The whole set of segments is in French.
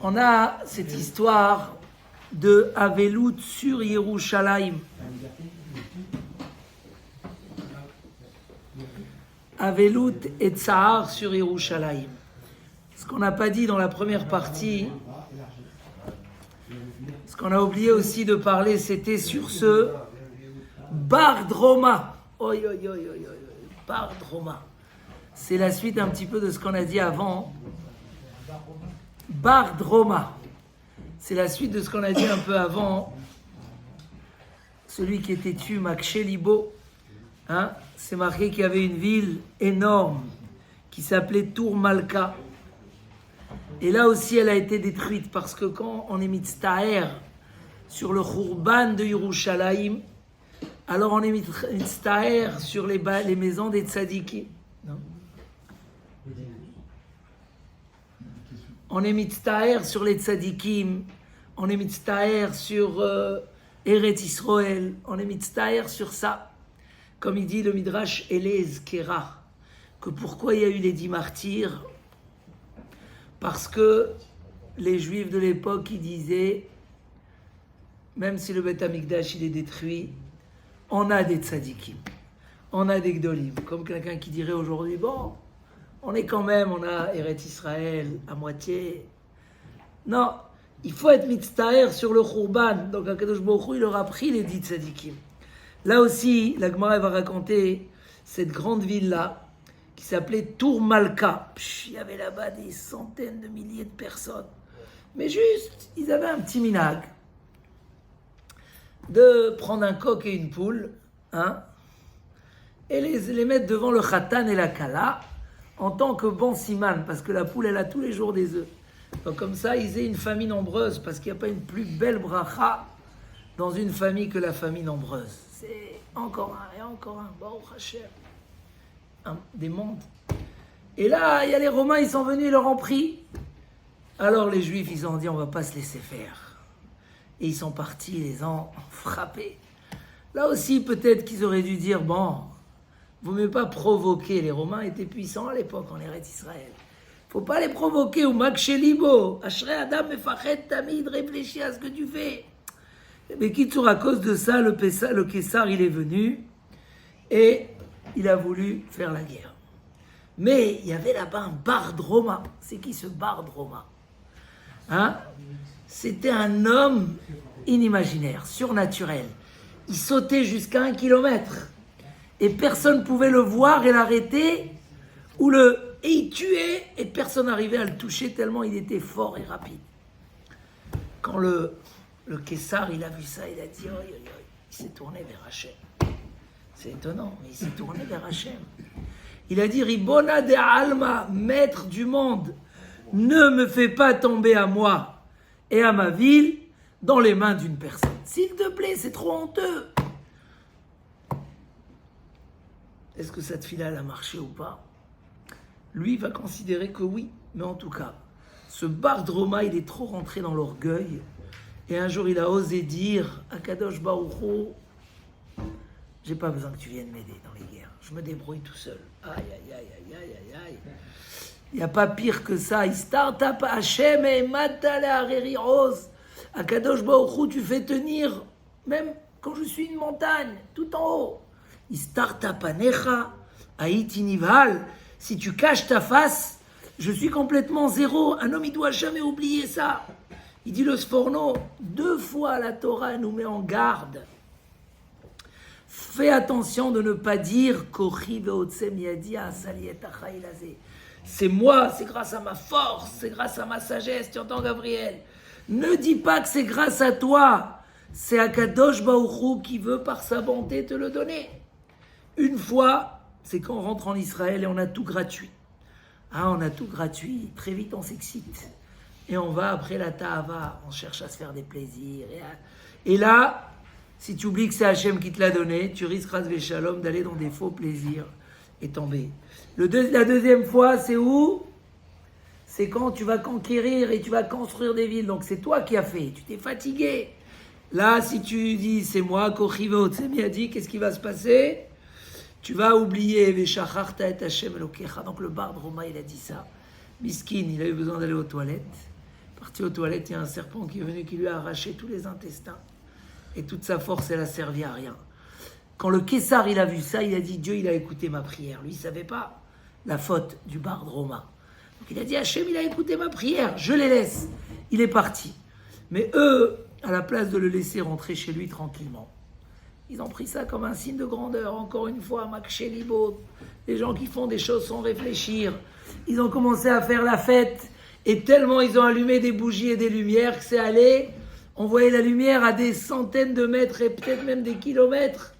On a cette histoire de Avelut sur Yerushalayim. Avelut et Tsahar sur Yerushalayim. Ce qu'on n'a pas dit dans la première partie, ce qu'on a oublié aussi de parler, c'était sur ce Bar Droma. Oi, oi, oi, oi, oi. Bar Droma. C'est la suite un petit peu de ce qu'on a dit avant. Bar Droma. C'est la suite de ce qu'on a dit un peu avant. Celui qui était tué, Makshelibo. C'est marqué qu'il y avait une ville énorme qui s'appelait Tour Malka. Et là aussi, elle a été détruite parce que quand on est mitztaher sur le Khurban de Yerushalayim, alors on est mitztaher sur les maisons des tzadikim. Non. On est mitztaher sur les tzadikim, on est mitztaher sur Eretz Israël, on est mitztaher sur ça. Comme il dit le Midrash Elez Kera, que pourquoi il y a eu les 10 martyrs? Parce que les Juifs de l'époque, ils disaient, même si le Beth Amikdash il est détruit, on a des tzadikim, on a des gdolim. Comme quelqu'un qui dirait aujourd'hui, bon, on est quand même, on a Eretz Israël à moitié. Non, il faut être mitztaher sur le Khurban. Donc HaKadosh Baruch Hu, il leur a pris les 10 tzadikim. Là aussi, la Gemara va raconter cette grande ville-là, qui s'appelait Tour Malka. Il y avait là-bas des centaines de milliers de personnes. Mais juste, ils avaient un petit minag de prendre un coq et une poule, et les mettre devant le khatan et la kala, en tant que bon siman, parce que la poule, elle a tous les jours des œufs. Donc comme ça, ils aient une famille nombreuse, parce qu'il n'y a pas une plus belle bracha dans une famille que la famille nombreuse. C'est encore un, et encore un, Baruch Hashem. Des mondes. Et là, il y a les Romains, ils sont venus, ils leur ont pris. Alors les Juifs, ils ont dit, on va pas se laisser faire. Et ils sont partis, ils les ont frappés. Là aussi, peut-être qu'ils auraient dû dire, bon, vous ne m'avez pas provoquer. Les Romains étaient puissants à l'époque, en Eretz Israël. Faut pas les provoquer, ou Makshelibo, Ashrei Adam Mefachet Tamid, réfléchis à ce que tu fais. Mais Kitsour, à cause de ça, le Kessar, il est venu, et il a voulu faire la guerre. Mais il y avait là-bas un Bar Droma. C'est qui ce Bar Droma? C'était un homme inimaginaire, surnaturel. Il sautait jusqu'à 1 kilomètre. Et personne ne pouvait le voir et l'arrêter. Et il tuait et personne n'arrivait à le toucher tellement il était fort et rapide. Quand le Kessar, il a vu ça, il a dit, oi, oi, oi. Il s'est tourné vers Hachem. C'est étonnant, mais il s'est tourné vers Hachem. Il a dit, Ribona de Alma, maître du monde, ne me fais pas tomber à moi et à ma ville dans les mains d'une personne. S'il te plaît, c'est trop honteux. Est-ce que cette fille-là, elle a marché ou pas? Lui, il va considérer que oui, mais en tout cas, ce Bar Droma, il est trop rentré dans l'orgueil. Et un jour, il a osé dire à Kadosh Baruch Hu, j'ai pas besoin que tu viennes m'aider dans les guerres. Je me débrouille tout seul. Aïe, aïe, aïe, aïe, aïe, aïe, aïe. Il n'y a pas pire que ça. Il start-up Hachem et Matale Hareri Rose. À Kadosh Baruch Hu, tu fais tenir, même quand je suis une montagne, tout en haut. Il start-up Anecha, Haïti Nival. Si tu caches ta face, je suis complètement zéro. Un homme, il ne doit jamais oublier ça. Il dit le Sforno, 2 fois la Torah nous met en garde. Fais attention de ne pas dire c'est moi, c'est grâce à ma force, c'est grâce à ma sagesse, tu entends Gabriel? Ne dis pas que c'est grâce à toi, c'est Akadosh Baruch Hu qui veut par sa bonté te le donner. Une fois, c'est quand on rentre en Israël et on a tout gratuit. On a tout gratuit, très vite on s'excite. Et on va après la Tahava, on cherche à se faire des plaisirs. Et là, si tu oublies que c'est Hachem qui te l'a donné, tu risques, ras veshalom, d'aller dans des faux plaisirs et tomber. La deuxième fois, c'est où? C'est quand tu vas conquérir et tu vas construire des villes. Donc c'est toi qui as fait, tu t'es fatigué. Là, si tu dis, c'est moi, Kochivot, c'est bien dit, qu'est-ce qui va se passer? Tu vas oublier, Veshacharta et Hachem Elokecha. Donc le Bar Droma, il a dit ça. Miskin, il a eu besoin d'aller aux toilettes. Parti aux toilettes, il y a un serpent qui est venu, qui lui a arraché tous les intestins. Et toute sa force, elle a servi à rien. Quand le Kessar, il a vu ça, il a dit, Dieu, il a écouté ma prière. Lui, il ne savait pas la faute du barde romain. Donc il a dit, Hachem, il a écouté ma prière, je les laisse. Il est parti. Mais eux, à la place de le laisser rentrer chez lui tranquillement, ils ont pris ça comme un signe de grandeur. Encore une fois, Makché Libo, les gens qui font des choses sans réfléchir. Ils ont commencé à faire la fête. Et tellement ils ont allumé des bougies et des lumières que c'est allé. On voyait la lumière à des centaines de mètres et peut-être même des kilomètres.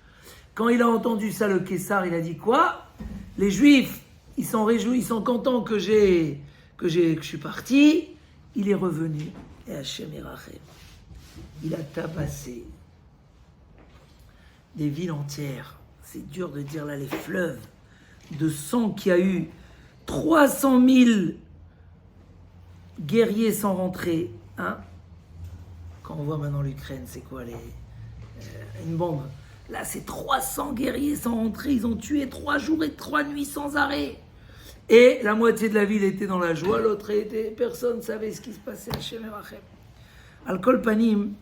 Quand il a entendu ça, le Kessar, il a dit quoi? Les Juifs, ils sont réjouis, ils sont contents que je suis parti. Il est revenu. Et Hachem Irachem, il a tabassé des villes entières. C'est dur de dire là, les fleuves de sang qu'il y a eu. 300 000 guerriers sont rentrés. Hein? Quand on voit maintenant l'Ukraine, c'est quoi une bombe. Là, c'est 300 guerriers sont rentrés. Ils ont tué 3 jours et 3 nuits sans arrêt. Et la moitié de la ville était dans la joie, l'autre était... Personne ne savait ce qui se passait à Hachem Erachem. Al-Kol Panim,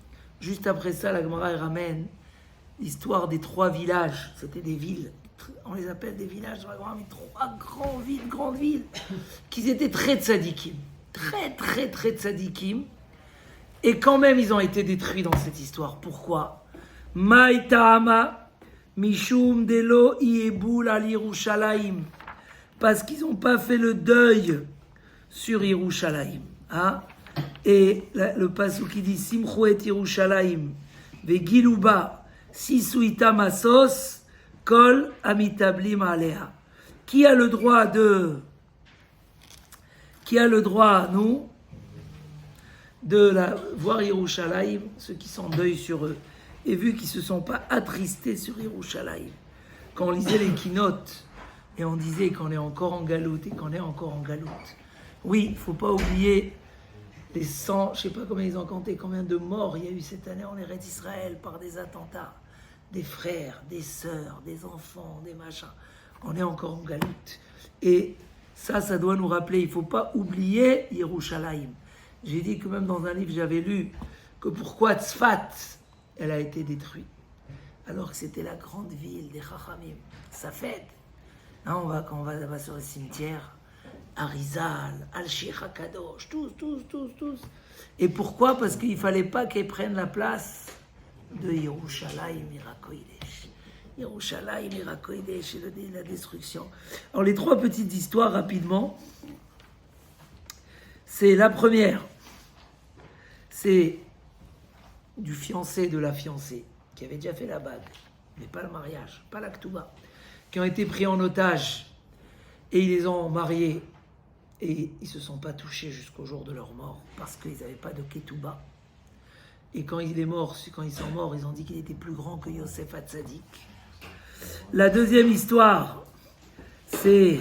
juste après ça, la Gemara ramène l'histoire des 3 villages. C'était des villes, on les appelle des villages dans la Gemara, mais 3 grandes villes, qui étaient très tzadikim. Très tzadikim. Et quand même, ils ont été détruits dans cette histoire. Pourquoi? Maïtama, Mishum Delo Iebul al Yerushalayim. Parce qu'ils n'ont pas fait le deuil sur Yerushalayim. Hein? Et le passage qui dit Simchu et Yerushalayim, Vegiluba, Sisuita Masos, Kol Amitablim Alea. Qui a le droit, nous, de voir Yerushalayim, ceux qui sont en deuil sur eux, et vu qu'ils ne se sont pas attristés sur Yerushalayim. Quand on lisait les keynotes, et on disait qu'on est encore en galoute, Oui, il ne faut pas oublier les 100, je ne sais pas combien ils ont compté, combien de morts il y a eu cette année en Eretz Israël par des attentats, des frères, des sœurs, des enfants, des machins. On est encore en galoute. Et ça doit nous rappeler, il ne faut pas oublier Yerushalayim. J'ai dit que même dans un livre, j'avais lu que pourquoi Tzfat, elle a été détruite. Alors que c'était la grande ville des Chachamim. Ça fait. Quand on va là-bas sur le cimetière, Arizal, Al-Sheikh HaKadosh, tous. Et pourquoi? Parce qu'il ne fallait pas qu'ils prennent la place de Yerushalayim Irakoidesh. Yerushalayim Irakoidesh et la destruction. Alors les 3 petites histoires rapidement. C'est la première. C'est du fiancé de la fiancée qui avait déjà fait la bague, mais pas le mariage, pas la ketouba, qui ont été pris en otage et ils les ont mariés et ils ne se sont pas touchés jusqu'au jour de leur mort parce qu'ils n'avaient pas de ketouba. Et quand ils sont morts, ils ont dit qu'il était plus grand que Yosef Hatzadik. La deuxième histoire, c'est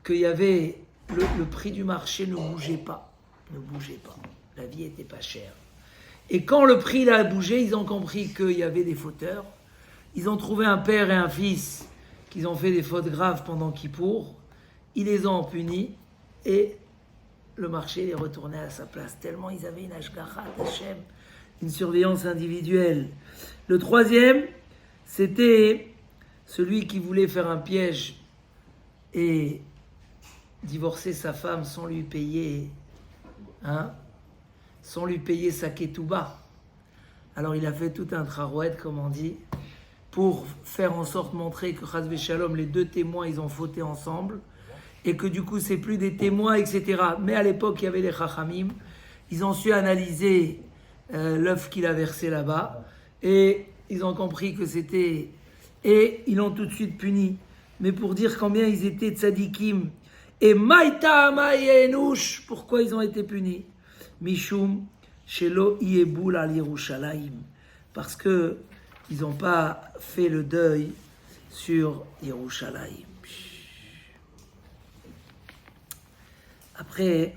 qu'il y avait le prix du marché ne bougeait pas. La vie était pas chère. Et quand le prix a bougé, ils ont compris qu'il y avait des fauteurs. Ils ont trouvé un père et un fils qui ont fait des fautes graves pendant Kippour. Ils les ont punis et le marché est retourné à sa place. Tellement ils avaient une Ashgacha d'Hachem, une surveillance individuelle. Le troisième, c'était celui qui voulait faire un piège et divorcer sa femme sans lui payer, sans lui payer sa ketouba. Alors il a fait tout un trarouette, comme on dit, pour faire en sorte montrer que Chas v'Shalom, les 2 témoins, ils ont fauté ensemble, et que du coup c'est plus des témoins, etc. Mais à l'époque, il y avait les Chachamim, ils ont su analyser l'œuf qu'il a versé là-bas, et ils ont compris que c'était... Et ils l'ont tout de suite puni. Mais pour dire combien ils étaient tzadikim, et Maïta Maïenouch, pourquoi ils ont été punis? Mishum Shelo Iebul al Yerushalayim, parce que ils n'ont pas fait le deuil sur Yerushalayim. Après,